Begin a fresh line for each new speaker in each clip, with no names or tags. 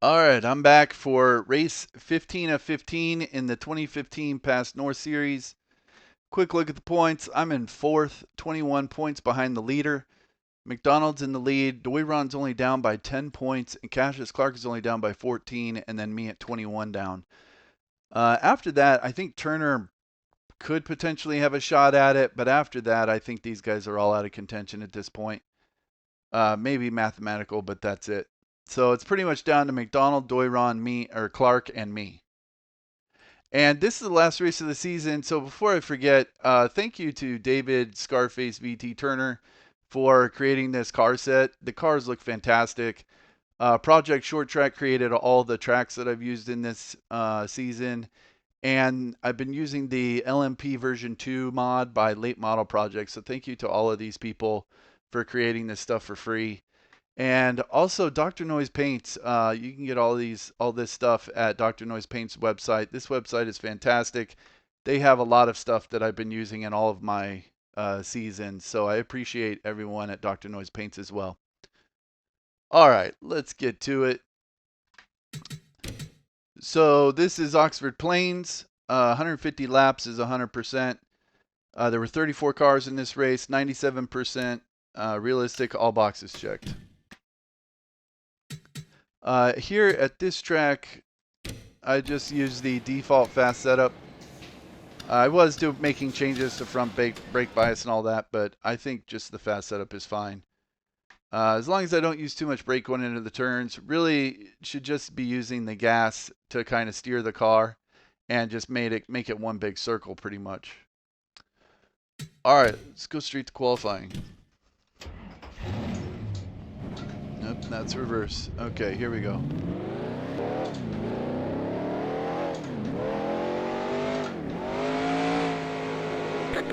All right, I'm back for race 15 of 15 in the 2015 Past North Series. Quick look at the points. I'm in fourth, 21 points behind the leader. McDonald's in the lead. Doyron's only down by 10 points, and Cassius Clark is only down by 14, and then me at 21 down. After that, I think Turner could potentially have a shot at it, but after that, I think these guys are all out of contention at this point. Maybe mathematical, but that's it. So it's pretty much down to McDonald, Doyron, me, or Clark, and me. And this is the last race of the season. So before I forget, thank you to David ScarfaceVt Turner for creating this car set. The cars look fantastic. Project Short Track created all the tracks that I've used in this season. And I've been using the LMP version 2 mod by Late Model Project. So thank you to all of these people for creating this stuff for free. And also Dr. Noise Paints. You can get all this stuff at Dr. Noise Paints website. This website is fantastic. They have a lot of stuff that I've been using in all of my seasons. So I appreciate everyone at Dr. Noise Paints as well. All right, let's get to it. So this is Oxford Plains. 150 laps is 100%. There were 34 cars in this race, 97% realistic, all boxes checked. Here at this track, I just used the default fast setup. I was making changes to front brake bias and all that, but I think just the fast setup is fine. As long as I don't use too much brake going into the turns, really should just be using the gas to kind of steer the car and just make it one big circle pretty much. All right, let's go straight to qualifying. Nope, that's reverse. Okay, here we go.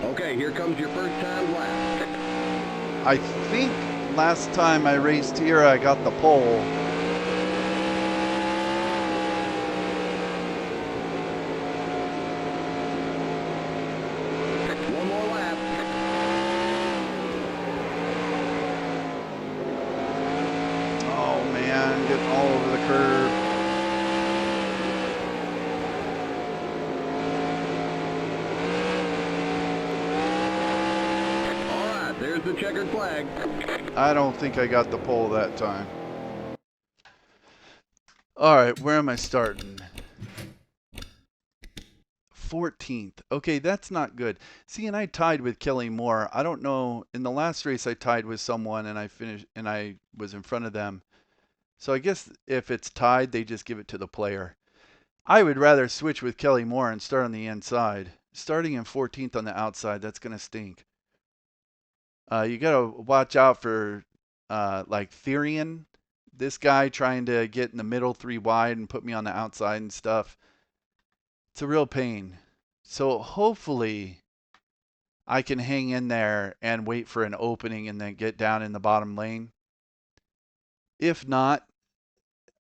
Okay, here comes your first time lap.
I think last time I raced here, I got the pole.
One more lap.
Oh man, getting all over the curb.
All right, there's the checkered flag.
I don't think I got the pole that time. All right, where am I starting? 14th. Okay, that's not good. See, and I tied with Kelly Moore. I don't know. In the last race, I tied with someone, and I was in front of them. So I guess if it's tied, they just give it to the player. I would rather switch with Kelly Moore and start on the inside. Starting in 14th on the outside, that's gonna stink. You gotta watch out for like Therian, this guy trying to get in the middle 3 wide and put me on the outside and stuff. It's a real pain. So hopefully I can hang in there and wait for an opening and then get down in the bottom lane. If not,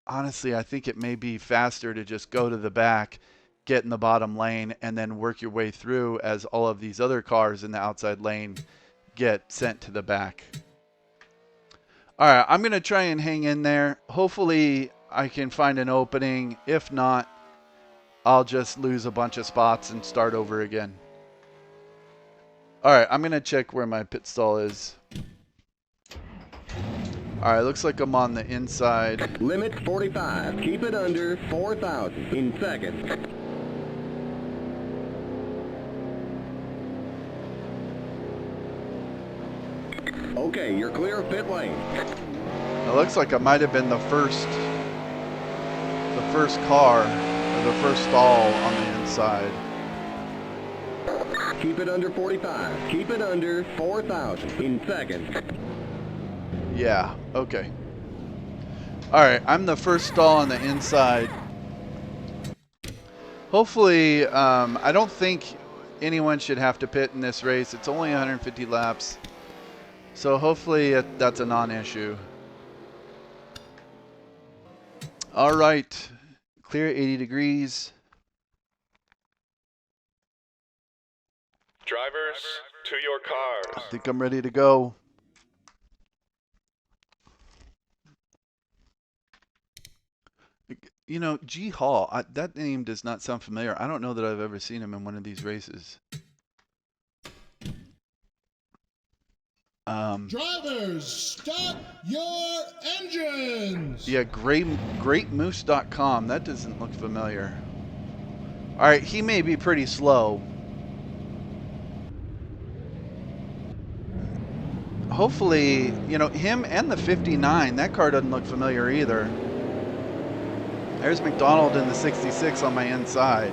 honestly, I think it may be faster to just go to the back, get in the bottom lane, and then work your way through as all of these other cars in the outside lane get sent to the back. All right, I'm going to try and hang in there. Hopefully I can find an opening. If not, I'll just lose a bunch of spots and start over again. All right, I'm going to check where my pit stall is. All right, looks like I'm on the inside.
Limit 45. Keep it under 4,000 in second. Okay, you're clear of pit lane.
It looks like I might have been the first car, or the first stall on the inside.
Keep it under 45. Keep it under 4,000 in second.
Yeah, okay. All right, I'm the first stall on the inside. Hopefully, I don't think anyone should have to pit in this race. It's only 150 laps. So hopefully that's a non-issue. All right, clear 80 degrees.
Drivers, to your cars.
I think I'm ready to go. You know, G Hall, that name does not sound familiar. I don't know that I've ever seen him in one of these races.
Drivers, start your engines!
Yeah, greatmoose.com. That doesn't look familiar. All right, he may be pretty slow. Hopefully, you know, him and the 59, that car doesn't look familiar either. There's McDonald in the 66 on my inside.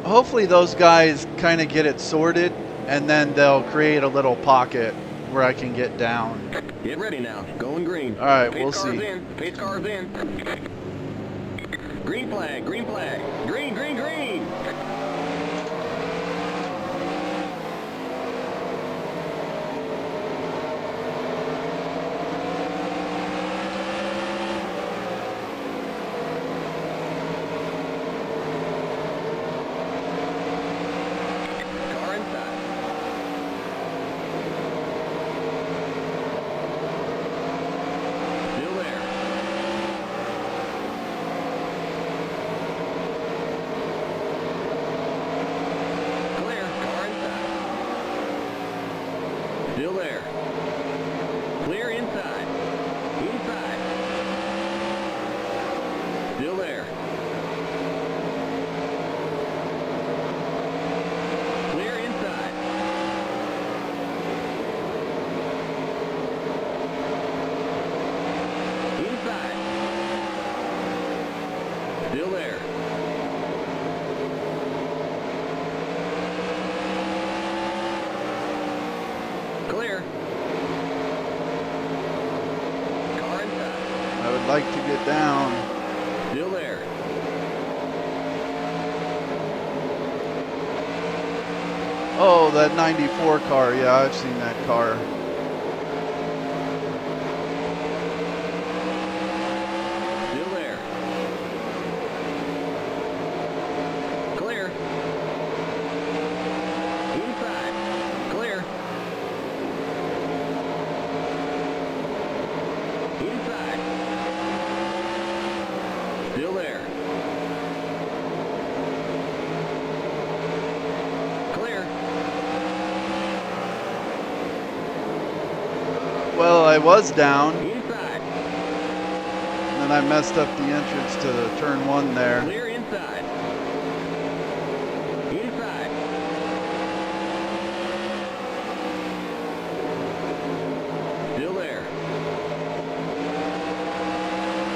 Hopefully those guys kind of get it sorted, and then they'll create a little pocket where I can get down.
Get ready now. Going green.
All right,
Pace
we'll
cars
see.
in. Pace cars in. Green flag. Green flag. Green, green, green. Car inside. Still there. Clear. Car inside. Still there. Clear inside. Inside. Still there. Clear inside. Inside. Still there. Clear. Car inside.
I would like to get down.
Still there.
Oh, that 94 car. Yeah, I've seen that car.
Still there. Clear. Inside. Clear. Inside. Still there. Clear.
Well, I was down,
Inside.
and then I messed up the entrance to turn 1 there.
Clear inside. Inside. Still there.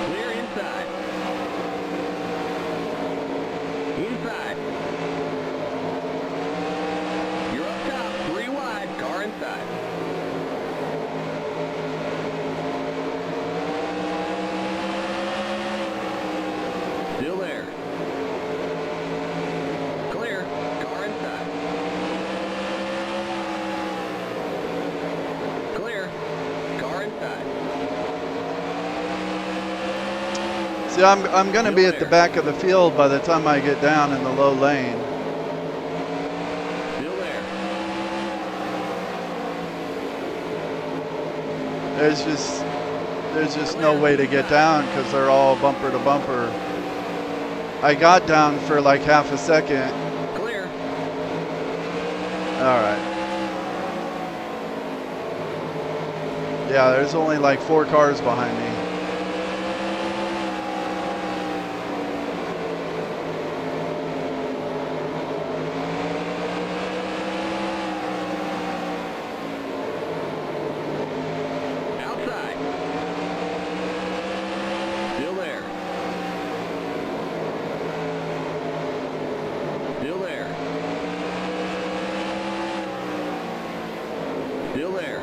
Clear inside. Inside. You're up top, 3 wide, car inside. Still there. Clear. Car inside. Clear. Car inside.
See, I'm going to be at the back of the field by the time I get down in the low lane.
Still there.
There's just no way to get down because they're all bumper to bumper. I got down for like half a second.
Clear.
All right. Yeah, there's only like 4 cars behind me.
Outside. Still there. Still there. Still there.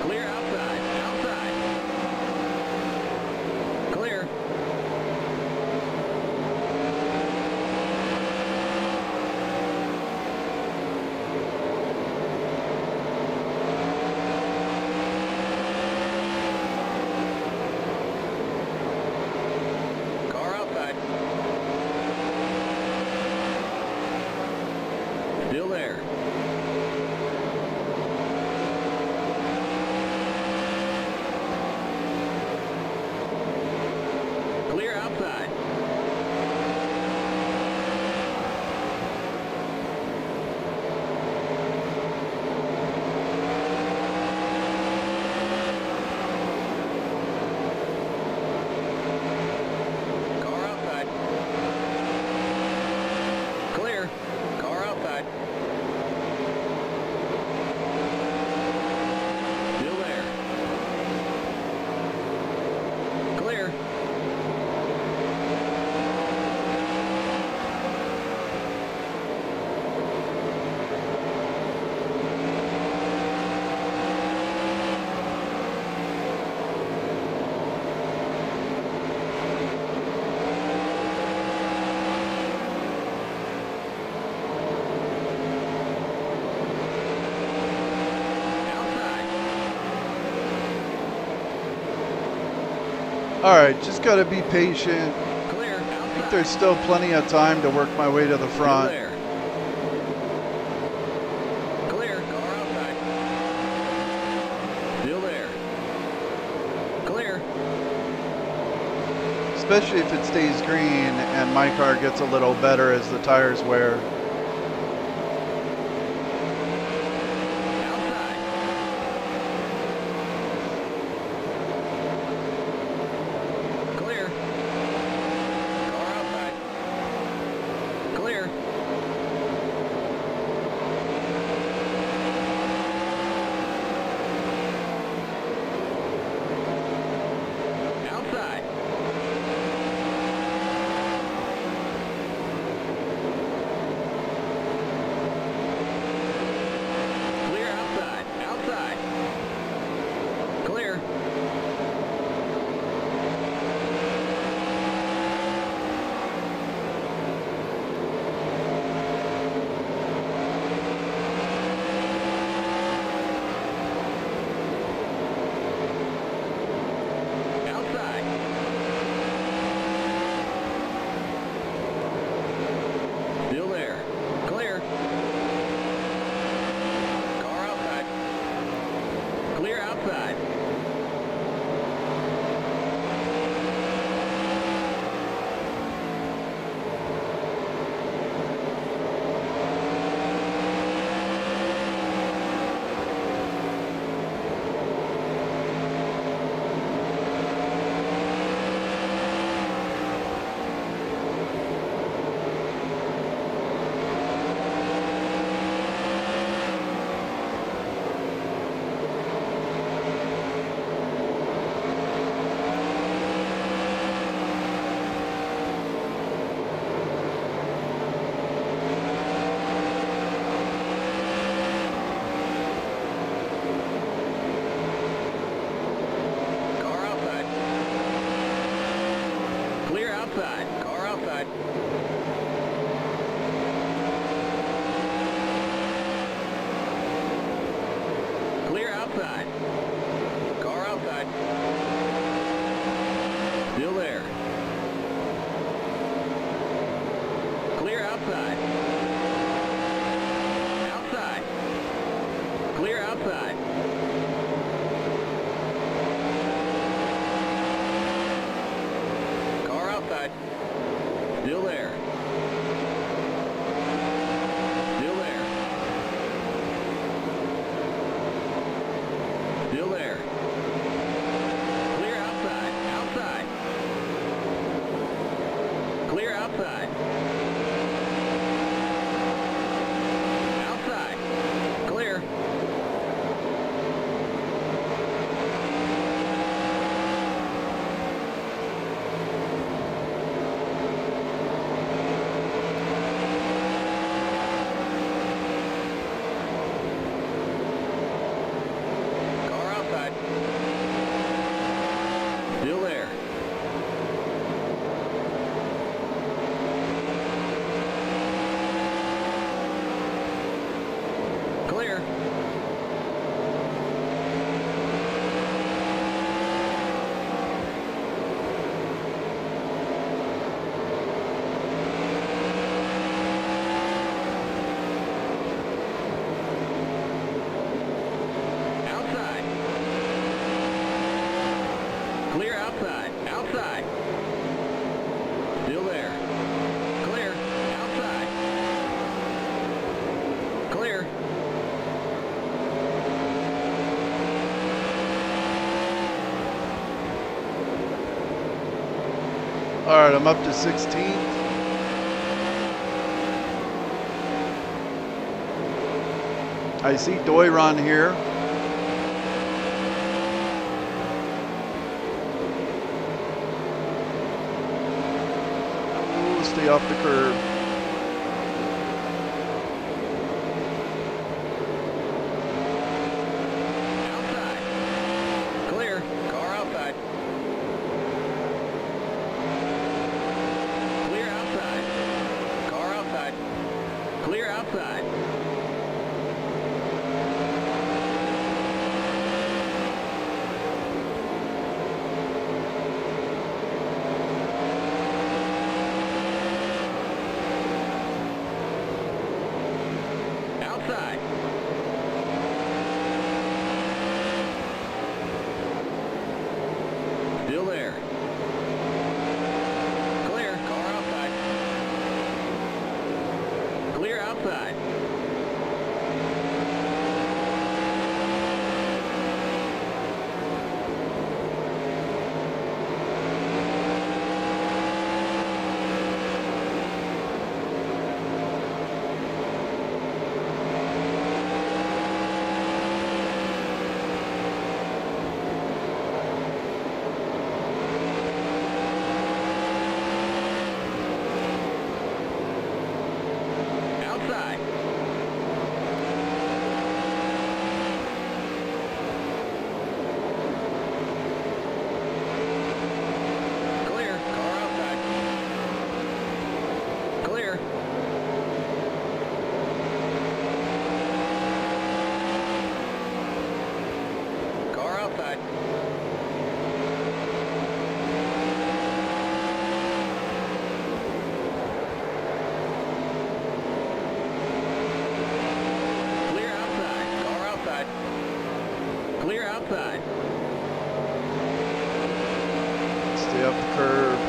Clear outside. Outside. Car outside. Clear. Car outside. Still there. Clear. Outside.
All right, just got to be patient.
Clear.
I think
Outside.
there's still plenty of time to work my way to the
Still
front.
there. Clear. Car outside. Still there. Clear.
Especially if it stays green and my car gets a little better as the tires wear.
Outside. Clear. Car outside. Clear. Outside.
All right, I'm up to 16th. I see Doiron here. Ooh, stay off the curb.
Outside. Clear. Car outside. Clear outside. Car outside. Clear outside. Outside. Still there. Clear. Car outside. Clear outside. Outside. Clear. Car outside. Clear. Car outside. Clear outside. Car outside. Clear outside.
Stay off the curb.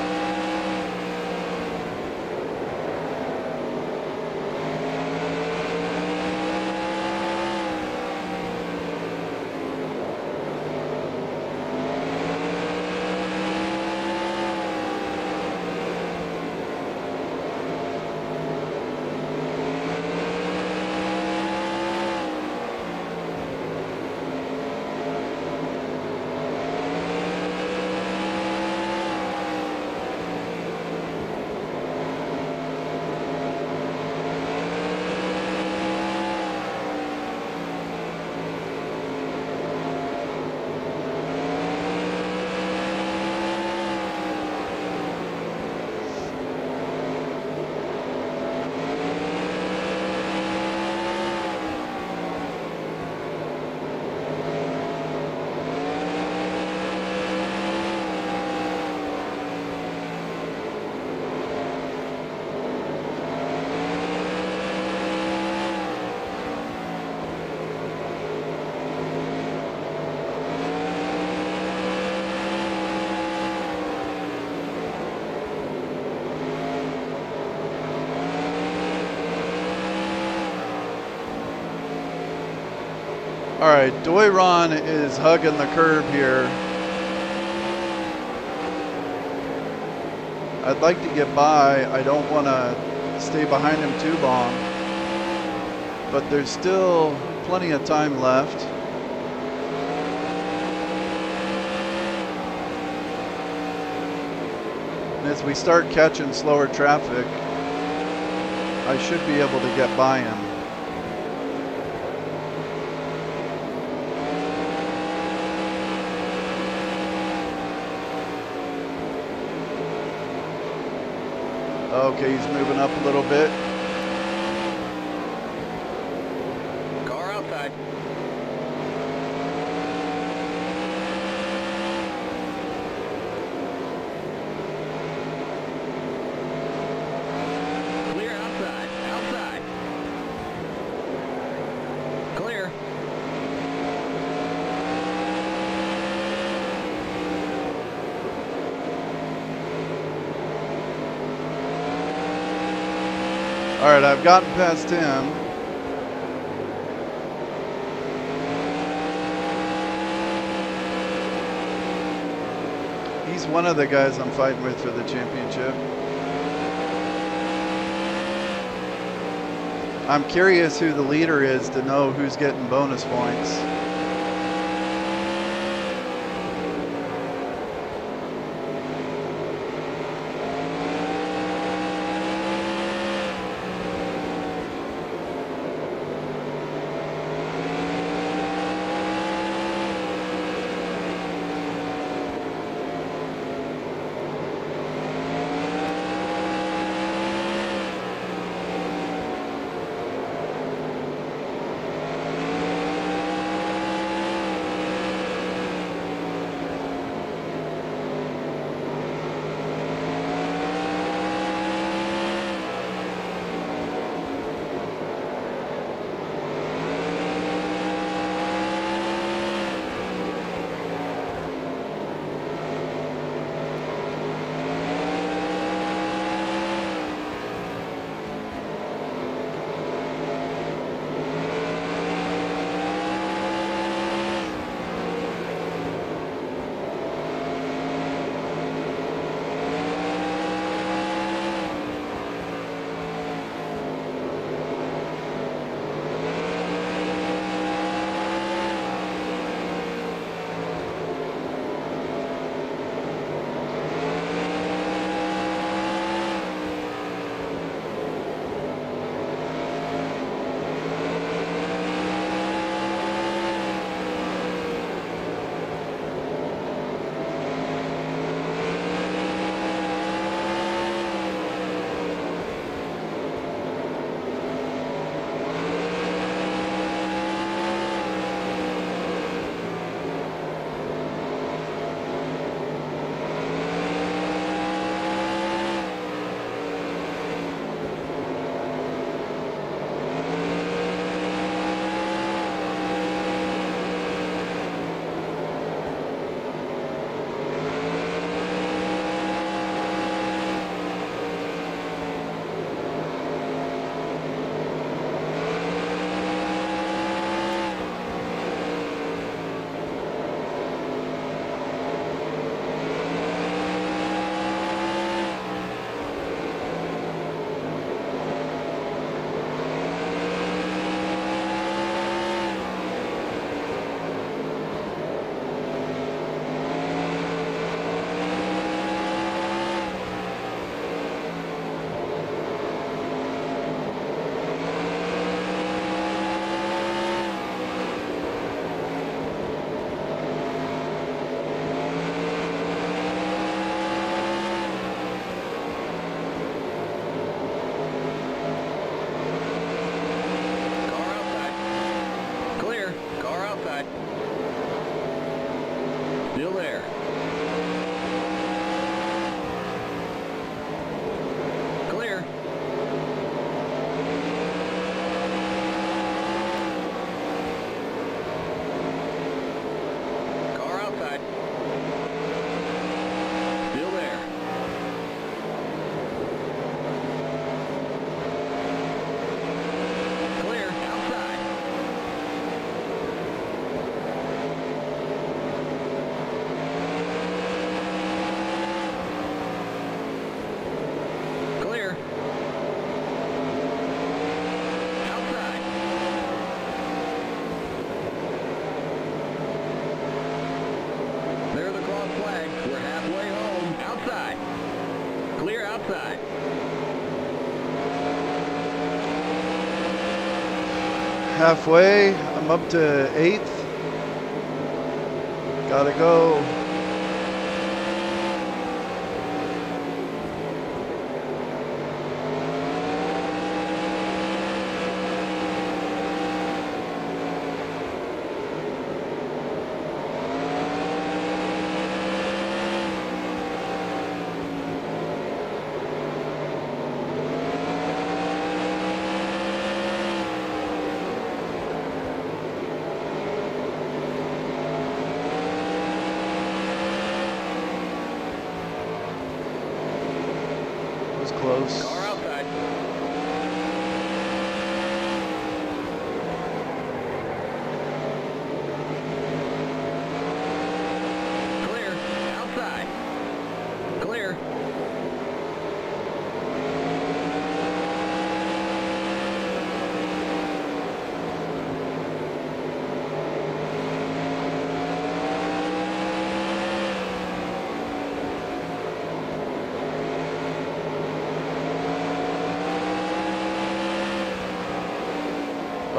All right, Doiron is hugging the curb here. I'd like to get by. I don't want to stay behind him too long. But there's still plenty of time left. And as we start catching slower traffic, I should be able to get by him. Okay, he's moving up a little bit.
Car outside. Clear outside. Outside. Clear.
All right, I've gotten past him. He's one of the guys I'm fighting with for the championship. I'm curious who the leader is to know who's getting bonus points.
Still there. Clear. Car outside. Still there. Clear. Outside. Clear. Outside. There's the cross flag. We're halfway home. Outside. Clear outside.
Halfway, I'm up to 8th. Gotta go. Was close.
Car outside. Clear. Outside.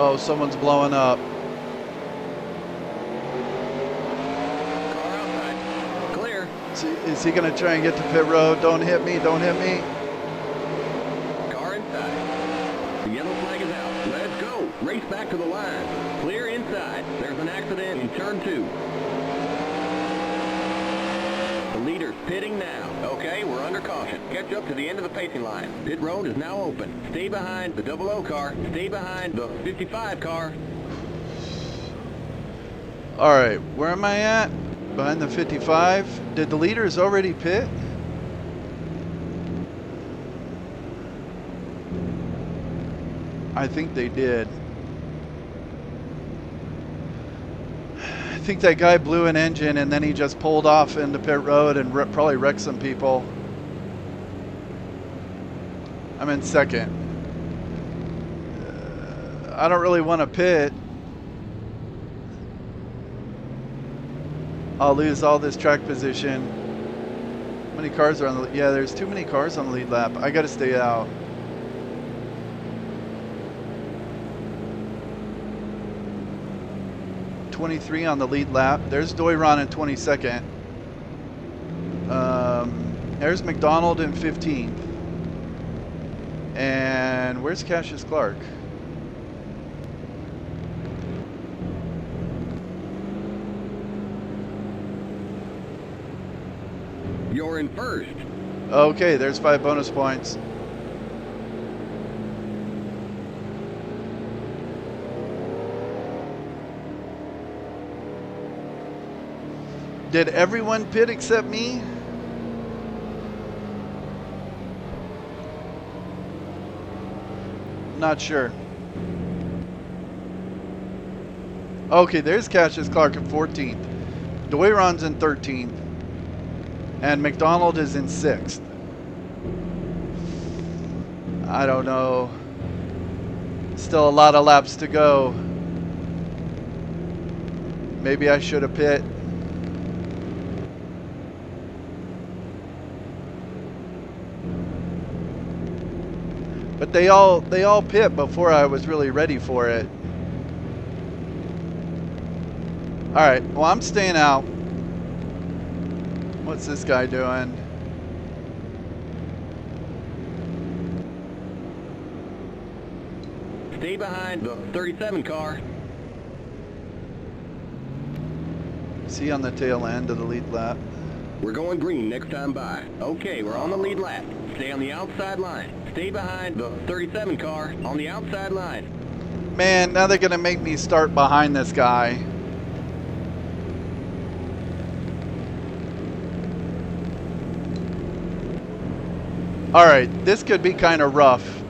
Oh, someone's blowing up.
Car outside. Clear.
Is he going to try and get to pit road? Don't hit me. Don't hit me.
Car inside. The yellow flag is out. Let's go. Race back to the line. Clear inside. There's an accident in turn 2. The leader's pitting now. Okay, we're under caution. Catch up to the end of the pacing line. Pit road is now open. Stay behind the 00 car. Stay behind the 55 car.
All right, where am I at? Behind the 55. Did the leaders already pit? I think they did. I think that guy blew an engine and then he just pulled off into pit road and probably wrecked some people. I'm in second. I don't really want to pit. I'll lose all this track position. How many cars are on the... Yeah, there's too many cars on the lead lap. I got to stay out. '23 on the lead lap. There's Doiron in 22nd. There's McDonald in 15th. And where's Cassius Clark?
You're in first.
Okay, there's 5 bonus points. Did everyone pit except me? Not sure. Okay, there's Cassius Clark in 14th. Doiron's in 13th. And McDonald is in 6th. I don't know. Still a lot of laps to go. Maybe I should have pit. But they all pit before I was really ready for it. All right, well, I'm staying out. What's this guy doing?
Stay behind the 37 car.
Is he on the tail end of the lead lap?
We're going green next time by. Okay, we're on the lead lap. Stay on the outside line. Stay behind the 37 car on the outside line.
Man, now they're gonna make me start behind this guy. Alright, this could be kind of rough.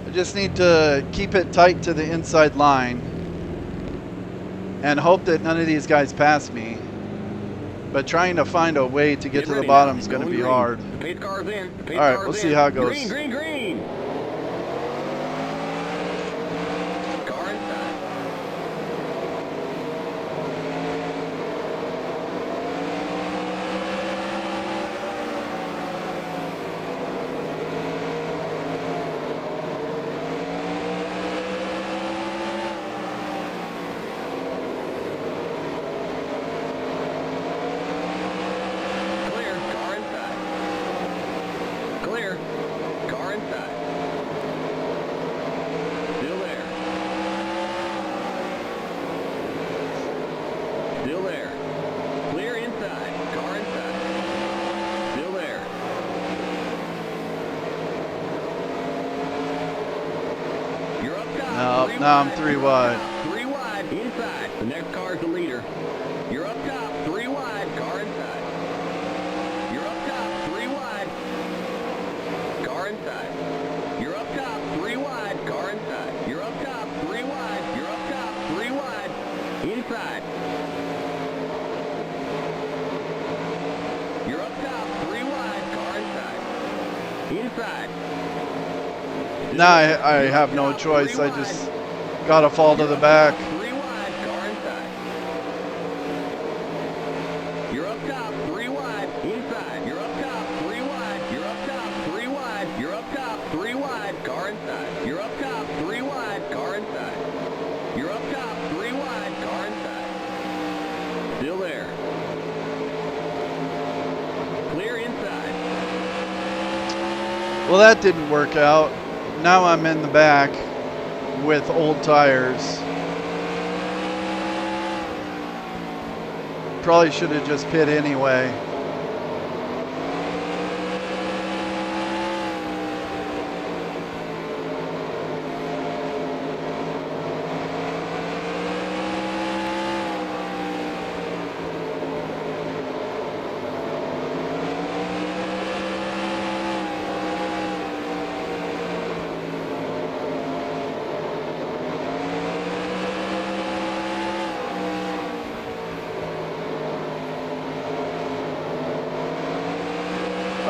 I just need to keep it tight to the inside line and hope that none of these guys pass me. But trying to find a way to get to the bottom is going to be hard.
The pace car's in. The pace
All right,
car's
we'll
in.
see how it goes.
Green, green, green. Car inside. Clear. Car inside. Clear. Car inside. Still there. Still there. Clear inside. Car inside. Still there. You're up top.
No,
Three
now I'm
wide.
3
You're up
wide.
top. 3 wide. Inside. The next car is the leader. You're up top. 3 wide. Car inside. You're up top. 3 wide. Car inside. You're up top. 3 wide. Car inside. You're up top. 3 wide. You're up top. 3 wide. Inside. You're up top. 3 wide. Car inside. Inside.
Now I have no choice. I just got to fall to the back.
3 wide. Car inside. You're up top. 3 wide. Inside. You're up top. 3 wide. You're up top. 3 wide. You're up top. 3 wide. Car inside. You're up top. 3 wide. Car inside.
Well, that didn't work out. Now I'm in the back with old tires. Probably should have just pit anyway.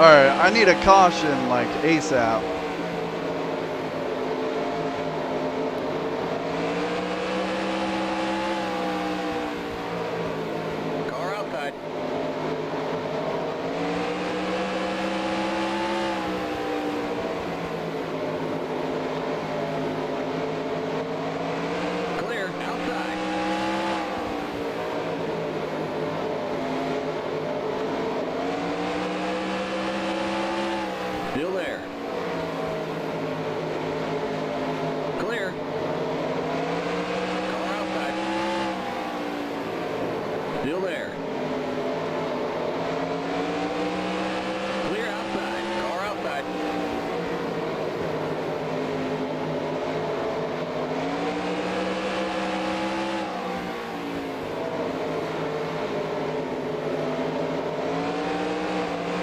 Alright, I need a caution like ASAP.
Car outside. Clear, outside. Still there. Clear. Car outside. Still there. Clear outside. Car outside.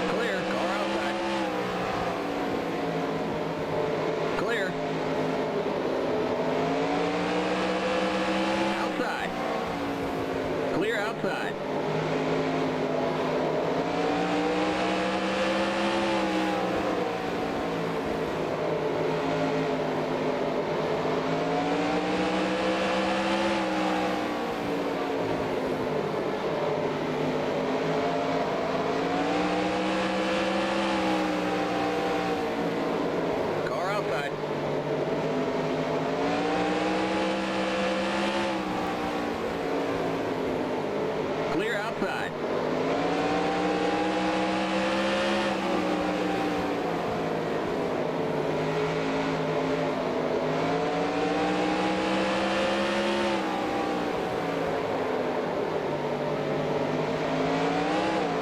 Clear. Car outside. Clear. Outside. Clear outside. Car outside. Clear outside.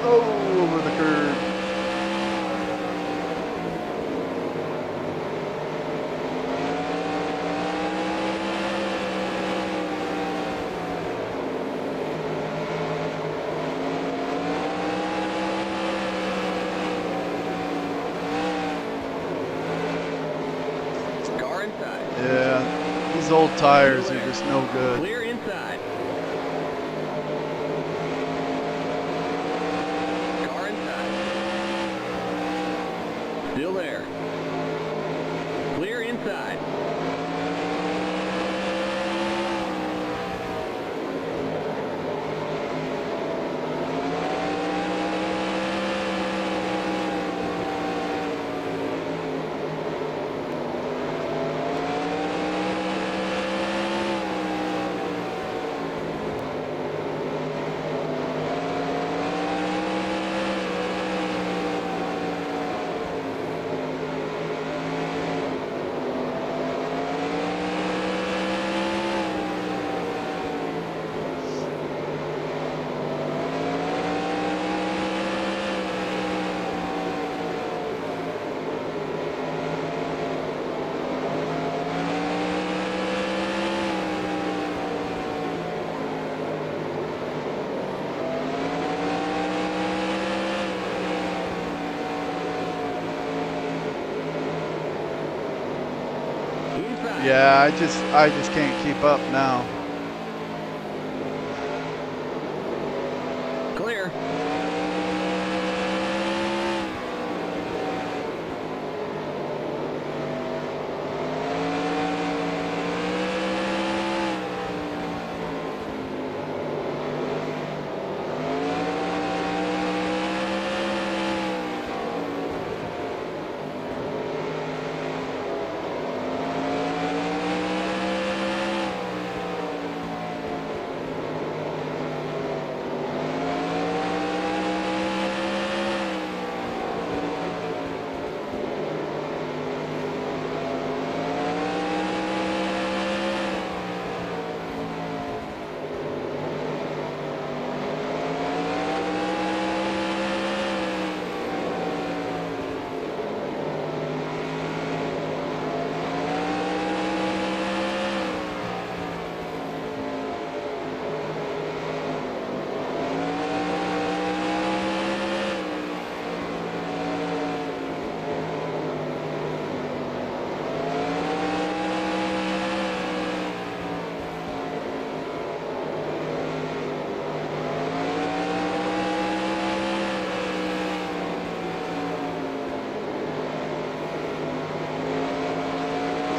Oh, over the curb.
Car inside.
Yeah, these old tires are just no good.
Clear inside. Car inside. Still there. Clear inside. Inside.
Yeah, I just can't keep up now.
Clear.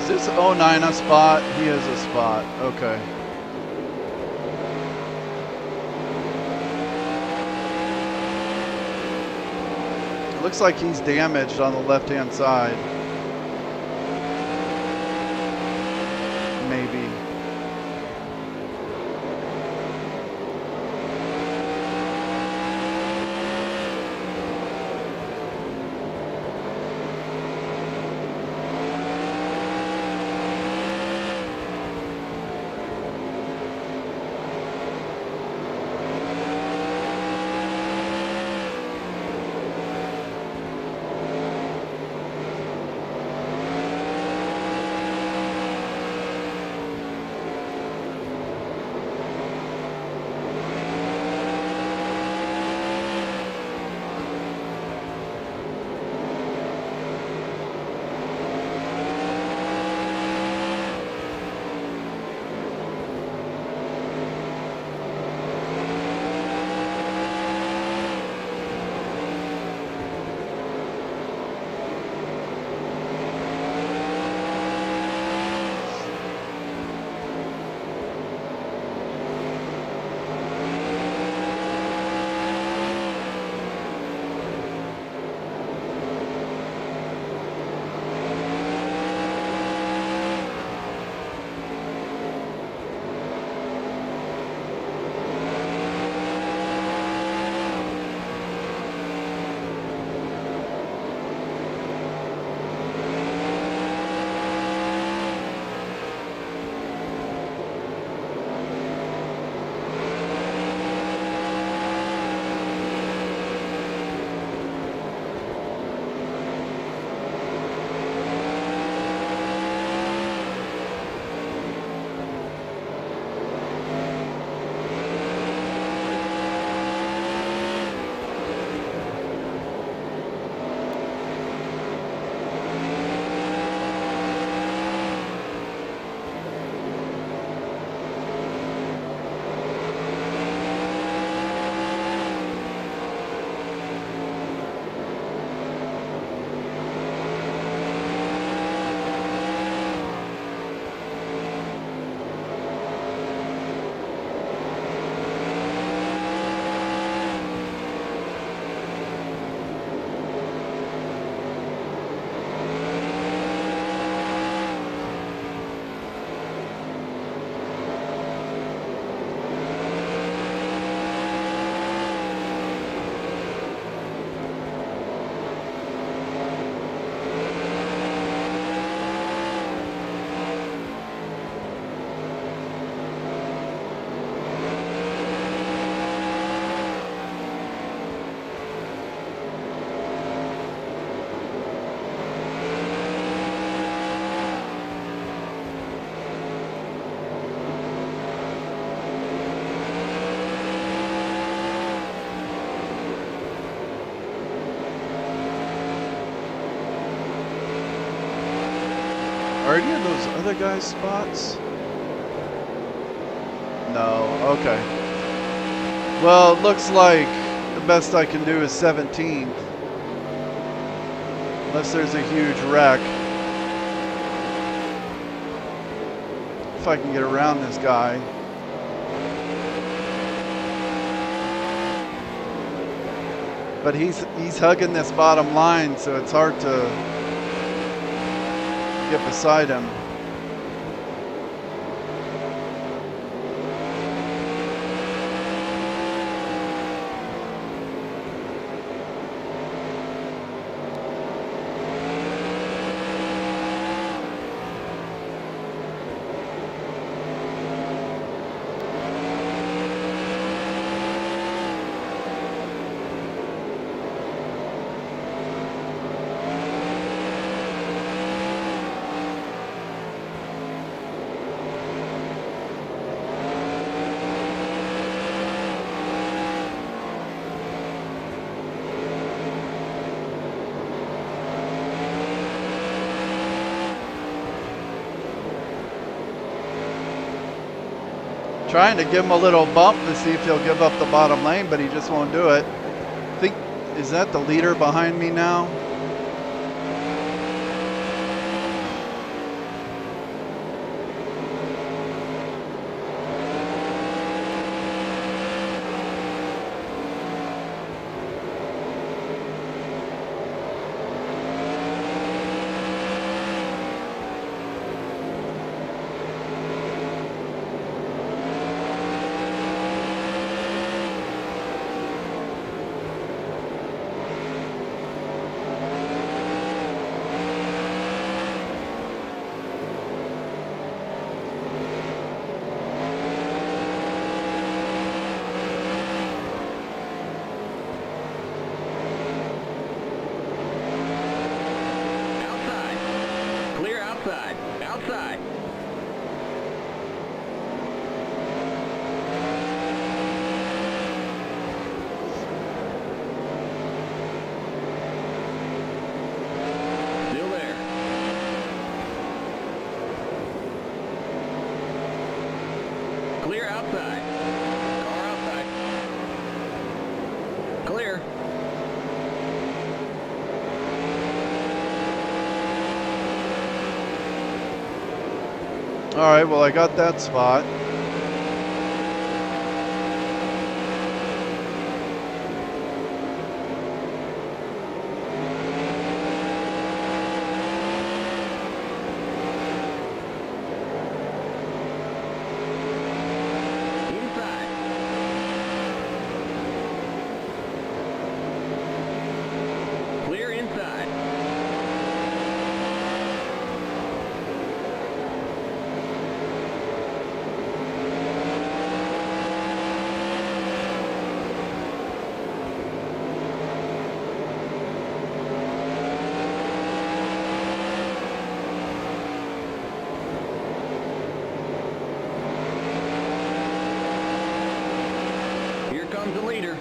Is this '09 a spot? He is a spot. Okay. It looks like he's damaged on the left-hand side. Maybe. Are any of those other guys' spots? No, okay. Well, it looks like the best I can do is 17th. Unless there's a huge wreck. If I can get around this guy. But he's hugging this bottom line, so it's hard to get beside him. Trying to give him a little bump to see if he'll give up the bottom lane, but he just won't do it. I think, is that the leader behind me now? All right, well, I got that spot.
Inside. Clear inside. Here comes the leader.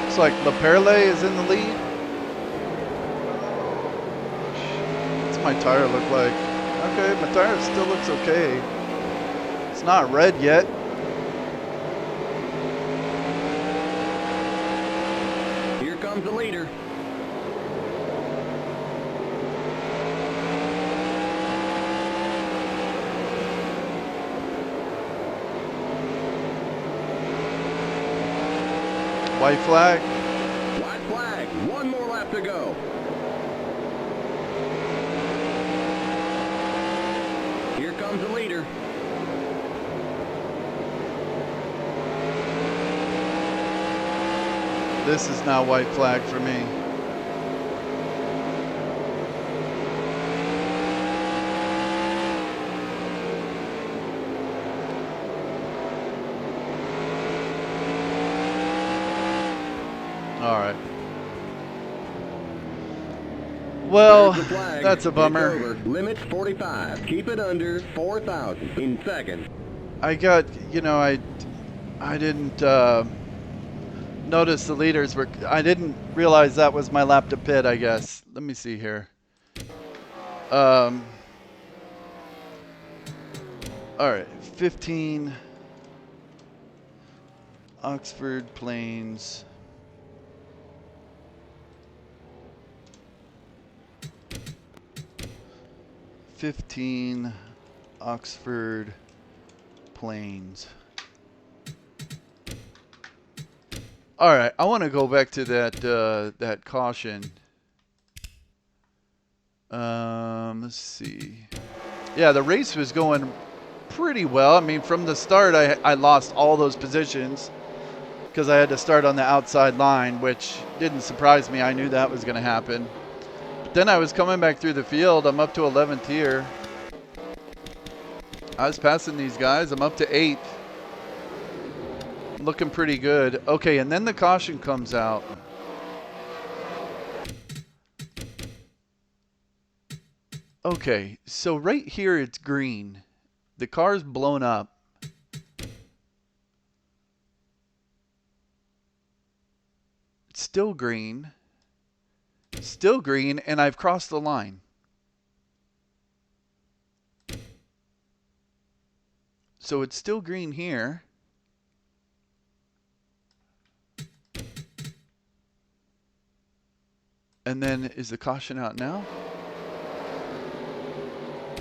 Looks like LaPerle is in the lead. What's my tire look like? Okay, my tire still looks okay. It's not red yet.
Here comes the leader.
White flag.
White flag. One more lap to go. Here comes the leader.
This is now white flag for me. All right. Well,
There's the flag.
that's a bummer.
It's over. Limits 45. Keep it under 4,000 in second.
I got, you know, I didn't notice the leaders were. I didn't realize that was my lap to pit, I guess. Let me see here. All right, 15. Oxford Plains. '15 Oxford Plains. All right, I want to go back to that caution. Let's see. Yeah, the race was going pretty well. I mean, from the start, I lost all those positions because I had to start on the outside line, which didn't surprise me. I knew that was going to happen. But then I was coming back through the field. I'm up to 11th here. I was passing these guys. I'm up to 8th. Looking pretty good. Okay, and then the caution comes out. Okay, so right here it's green. The car's blown up. It's still green. Still green, and I've crossed the line. So it's still green here. And then is the caution out now?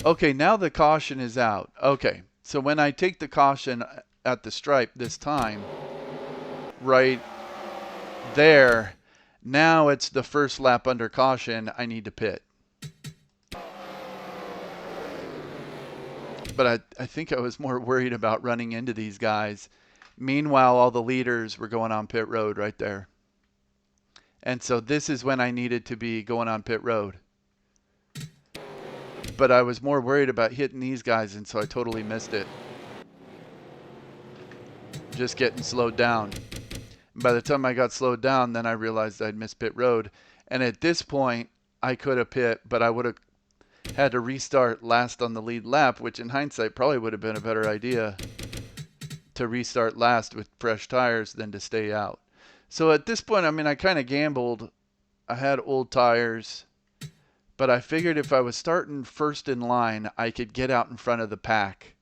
Okay, now the caution is out. Okay, so when I take the caution at the stripe this time, right there, now it's the first lap under caution. I need to pit. But I think I was more worried about running into these guys. Meanwhile, all the leaders were going on pit road right there. And so this is when I needed to be going on pit road. But I was more worried about hitting these guys, and so I totally missed it. Just getting slowed down. And by the time I got slowed down, then I realized I'd missed pit road. And at this point, I could have pit, but I would have had to restart last on the lead lap, which in hindsight probably would have been a better idea to restart last with fresh tires than to stay out. So at this point, I mean, I kind of gambled. I had old tires, but I figured if I was starting first in line, I could get out in front of the pack.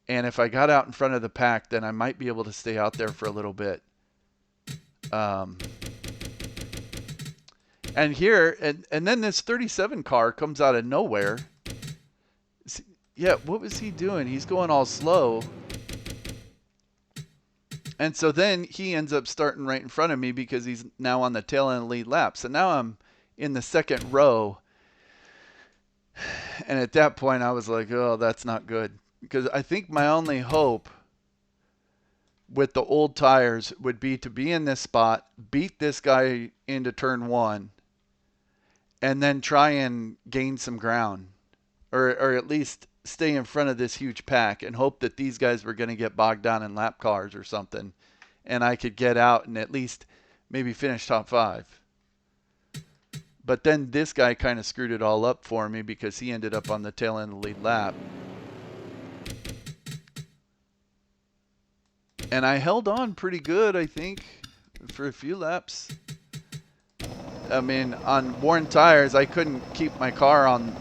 And if I got out in front of the pack, then I might be able to stay out there for a little bit. And here, and then this 37 car comes out of nowhere. Yeah, what was he doing? He's going all slow. And so then he ends up starting right in front of me because he's now on the tail end of the lead lap. So now I'm in the second row. And at that point, I was like, oh, that's not good. Because I think my only hope with the old tires would be to be in this spot, beat this guy into turn one, and then try and gain some ground. Or at least stay in front of this huge pack and hope that these guys were going to get bogged down in lap cars or something. And I could get out and at least maybe finish top 5. But then this guy kind of screwed it all up for me because he ended up on the tail end of the lead lap. And I held on pretty good, I think, for a few laps. I mean, on worn tires, I couldn't keep my car on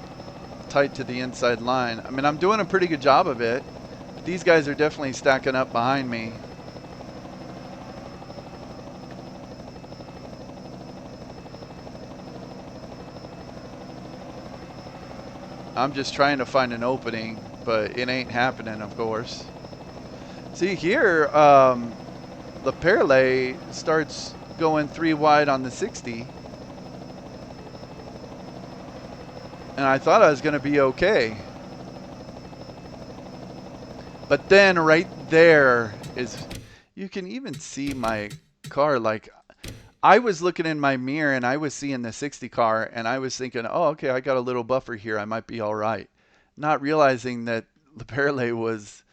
tight to the inside line. I mean, I'm doing a pretty good job of it. But these guys are definitely stacking up behind me. I'm just trying to find an opening, but it ain't happening, of course. See here, the Perle starts going 3 wide on the 60. And I thought I was going to be okay. But then right there is, you can even see my car. Like, I was looking in my mirror and I was seeing the 60 car and I was thinking, oh, okay, I got a little buffer here. I might be all right. Not realizing that the Perle was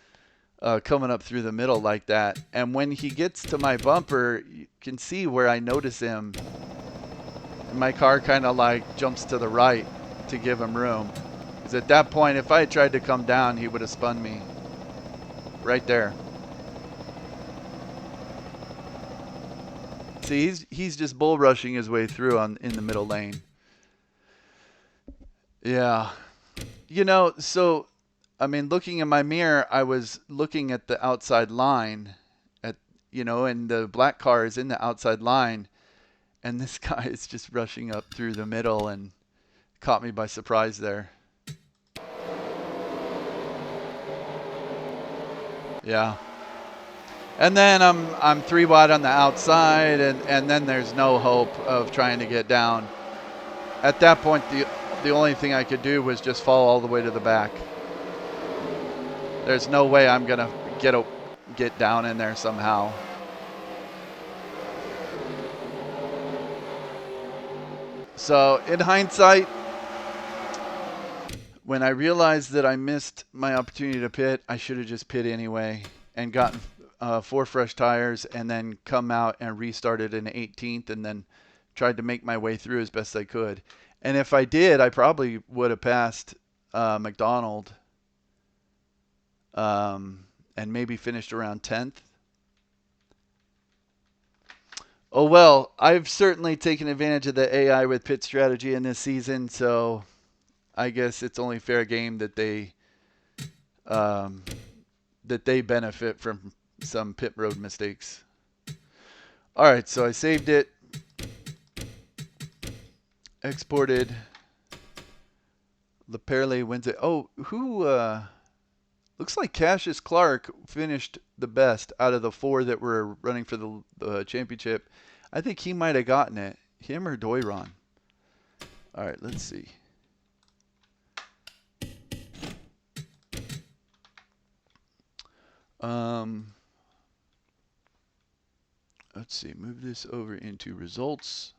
coming up through the middle like that. And when he gets to my bumper, you can see where I notice him. And my car kind of like jumps to the right to give him room. Because at that point, if I had tried to come down, he would have spun me. Right there. See, he's just bull rushing his way through in the middle lane. Yeah. You know, so, I mean, looking in my mirror, I was looking at the outside line. And the black car is in the outside line. And this guy is just rushing up through the middle and caught me by surprise there. Yeah. And then I'm 3 wide on the outside, and then there's no hope of trying to get down. At that point, the only thing I could do was just fall all the way to the back. There's no way I'm gonna get down in there somehow. So in hindsight, when I realized that I missed my opportunity to pit, I should have just pit anyway and gotten 4 fresh tires and then come out and restarted in 18th and then tried to make my way through as best I could. And if I did, I probably would have passed McDonald and maybe finished around 10th. Oh, well, I've certainly taken advantage of the AI with pit strategy in this season, so I guess it's only fair game that they benefit from some pit road mistakes. All right, so I saved it, exported. LePerle wins it. Oh, who? Looks like Cassius Clark finished the best out of the 4 that were running for the championship. I think he might have gotten it. Him or Doiron. All right, let's see. Let's see. Move this over into results.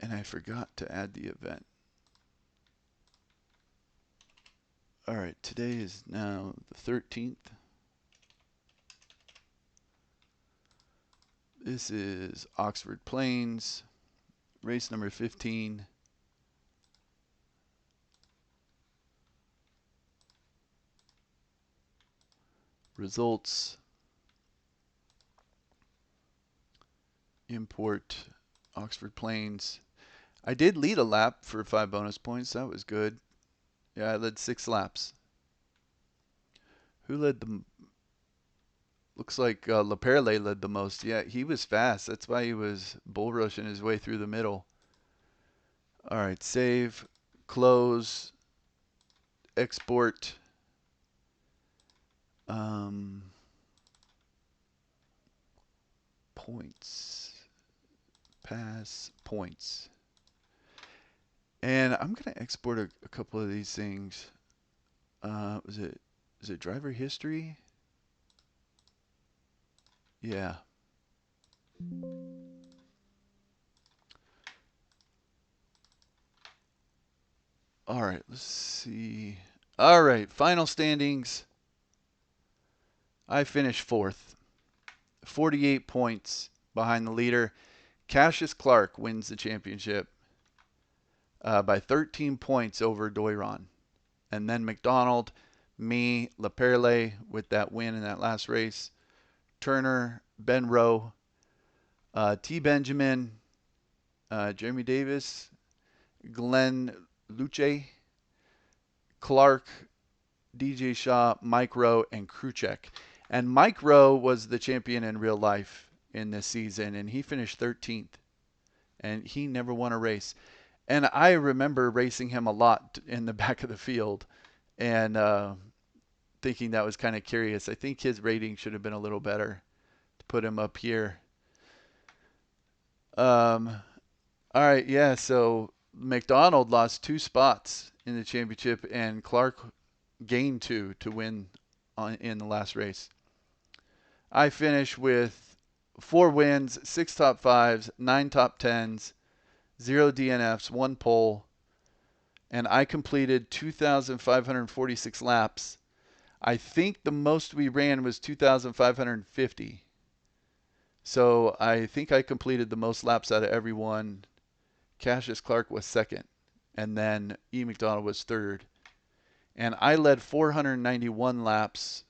And I forgot to add the event. All right, today is now the 13th. This is Oxford Plains, race number 15. Results. Import Oxford Plains. I did lead a lap for 5 bonus points. That was good. Yeah, I led 6 laps. Who led the... Looks like LePerle led the most. Yeah, he was fast. That's why he was bull rushing his way through the middle. All right, save, close, export. Points, pass, points. And I'm going to export a couple of these things. Is it driver history? Yeah. All right, let's see. All right, final standings. I finished fourth, 48 points behind the leader. Cassius Clark wins the championship by 13 points over Doiron. And then McDonald, me, LaPerle with that win in that last race. Turner, Ben Rowe, T. Benjamin, Jeremy Davis, Glenn Luce, Clark, DJ Shaw, Mike Rowe, and Kruchek. And Mike Rowe was the champion in real life in this season, and he finished 13th. And he never won a race. And I remember racing him a lot in the back of the field and thinking that was kind of curious. I think his rating should have been a little better to put him up here. All right, yeah, so McDonald lost 2 spots in the championship, and Clark gained 2 to win in the last race. I finished with 4 wins, 6 top 5s, 9 top 10s, 0 DNFs, 1 pole, and I completed 2,546 laps. I think the most we ran was 2,550. So I think I completed the most laps out of everyone. Cassius Clark was second, and then E. McDonald was third. And I led 491 laps,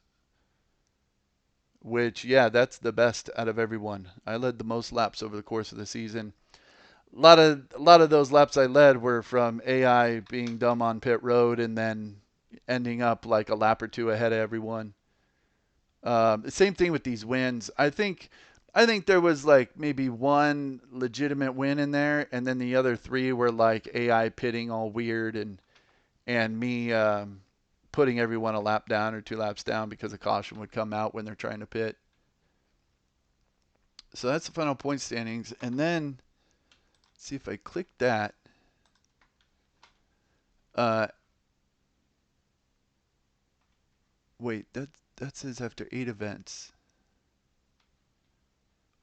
which, yeah, that's the best out of everyone. I led the most laps over the course of the season. A lot of those laps I led were from AI being dumb on pit road and then ending up like a lap or two ahead of everyone. Same thing with these wins. I think there was like maybe one legitimate win in there, and then the other 3 were like AI pitting all weird and me putting everyone a lap down or 2 laps down because a caution would come out when they're trying to pit. So that's the final point standings, and then see if I click that. Wait, that says after 8 events.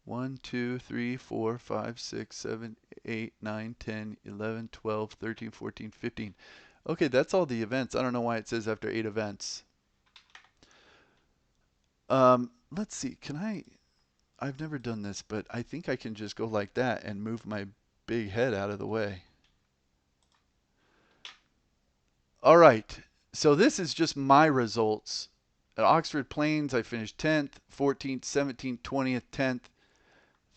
1, 2, 3, 4, 5, 6, 7, 8, 9, 10, 11, 12, 13, 14, 15. Okay, that's all the events. I don't know why it says after 8 events. Let's see. I've never done this, but I think I can just go like that and move my big head out of the way. All right. So this is just my results. At Oxford Plains, I finished 10th, 14th, 17th, 20th, 10th,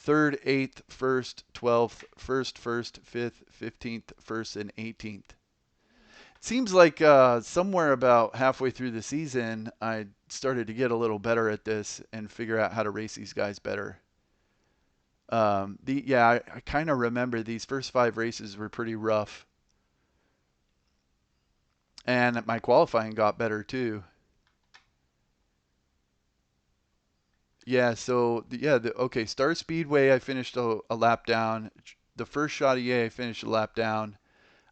3rd, 8th, 1st, 12th, 1st, 5th, 15th, 1st, and 18th. It seems like somewhere about halfway through the season, I started to get a little better at this and figure out how to race these guys better. I kind of remember these first 5 races were pretty rough. And my qualifying got better too. Yeah, so okay, Star Speedway I finished a lap down. The first Chaudier I finished a lap down.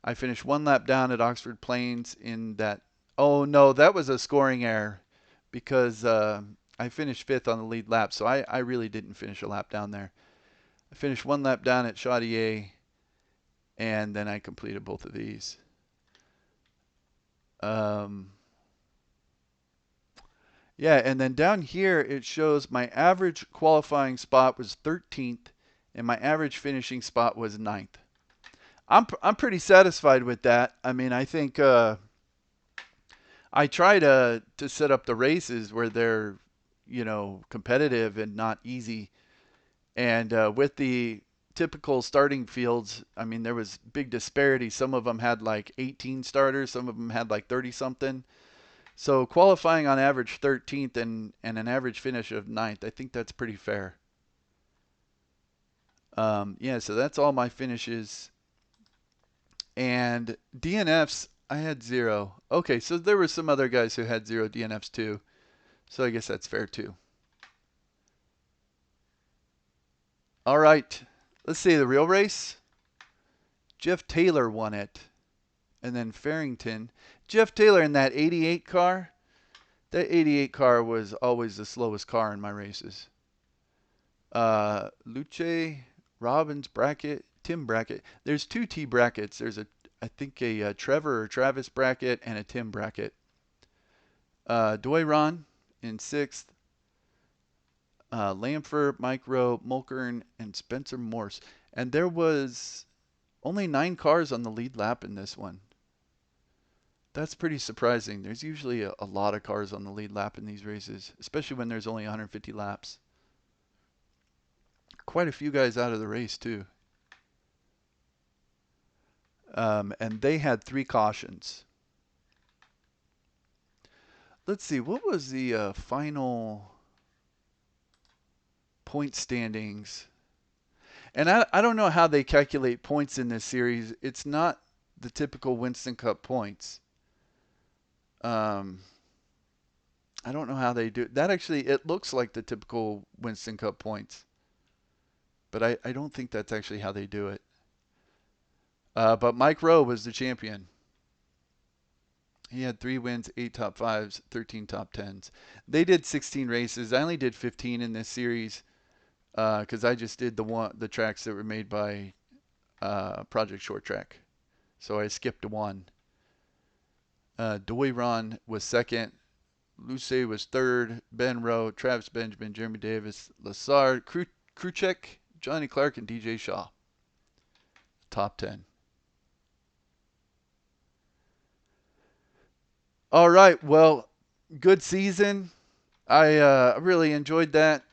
I finished 1 lap down at Oxford Plains in that. Oh no, that was a scoring error because I finished 5th on the lead lap, so I really didn't finish a lap down there. I finished 1 lap down at Chaudier, and then I completed both of these. Yeah, and then down here it shows my average qualifying spot was 13th, and my average finishing spot was 9th. I'm pretty satisfied with that. I mean, I think I try to set up the races where they're, competitive and not easy. And with the typical starting fields, I mean, there was big disparity. Some of them had like 18 starters, some of them had like 30 something. So qualifying on average 13th and an average finish of 9th, I think that's pretty fair. Yeah, so that's all my finishes. And DNFs, I had 0. Okay, so there were some other guys who had 0 DNFs too. So I guess that's fair too. All right, let's see the real race. Jeff Taylor won it. And then Farrington. Jeff Taylor in that 88 car. That 88 car was always the slowest car in my races. Luce, Robbins bracket, Tim bracket. There's 2 T brackets. There's I think a Trevor or Travis bracket and a Tim bracket. Doiron in 6th. Lamfer, Mike Rowe, Mulkern, and Spencer Morse. And there was only 9 cars on the lead lap in this one. That's pretty surprising. There's usually a lot of cars on the lead lap in these races, especially when there's only 150 laps. Quite a few guys out of the race too. And they had 3 cautions. Let's see, what was the final point standings? And I don't know how they calculate points in this series. It's not the typical Winston Cup points. I don't know how they do it. That actually, it looks like the typical Winston Cup points. But I don't think that's actually how they do it. But Mike Rowe was the champion. He had 3 wins, 8 top 5s, 13 top 10s. They did 16 races. I only did 15 in this series because I just did the tracks that were made by Project Short Track. So I skipped 1. Doiron was 2nd. Luce was 3rd. Ben Rowe, Travis Benjamin, Jeremy Davis, Lassard, Kruchek, Johnny Clark, and DJ Shaw. Top 10. All right. Well, good season. I really enjoyed that.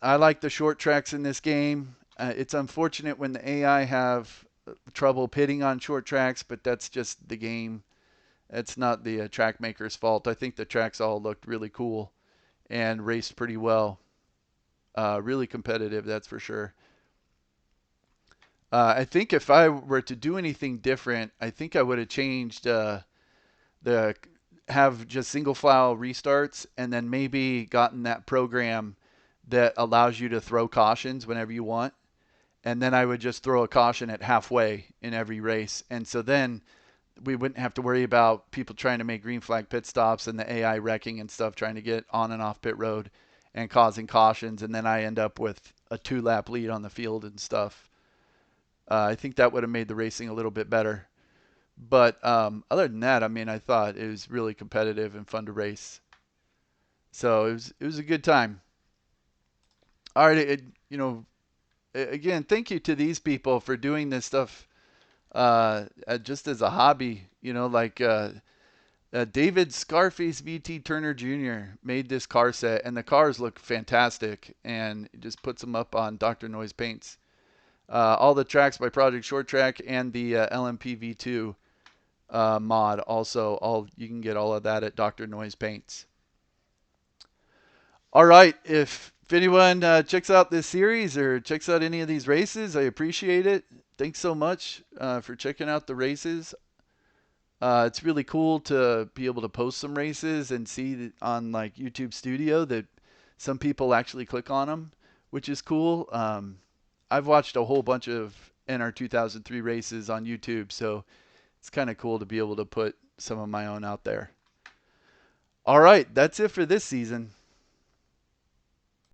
I like the short tracks in this game. It's unfortunate when the AI have trouble pitting on short tracks, but that's just the game. It's not the track maker's fault. I think the tracks all looked really cool and raced pretty well. Really competitive, that's for sure. I think if I were to do anything different, I think I would have changed have just single file restarts and then maybe gotten that program that allows you to throw cautions whenever you want. And then I would just throw a caution at halfway in every race. And so then we wouldn't have to worry about people trying to make green flag pit stops and the AI wrecking and stuff, trying to get on and off pit road and causing cautions. And then I end up with a 2-lap lead on the field and stuff. I think that would have made the racing a little bit better. But other than that, I mean, I thought it was really competitive and fun to race. So it was a good time. All right, again, thank you to these people for doing this stuff just as a hobby. Like David ScarfaceVt Turner Jr. made this car set, and the cars look fantastic, and it just puts them up on Dr. Noise Paints. All the tracks by Project Short Track and the LMP V2 mod also. You can get all of that at Dr. Noise Paints. All right, if anyone checks out this series or checks out any of these races, I appreciate it. Thanks so much for checking out the races. It's really cool to be able to post some races and see on like YouTube Studio that some people actually click on them, which is cool. I've watched a whole bunch of NR2003 races on YouTube, so it's kind of cool to be able to put some of my own out there. All right, that's it for this season.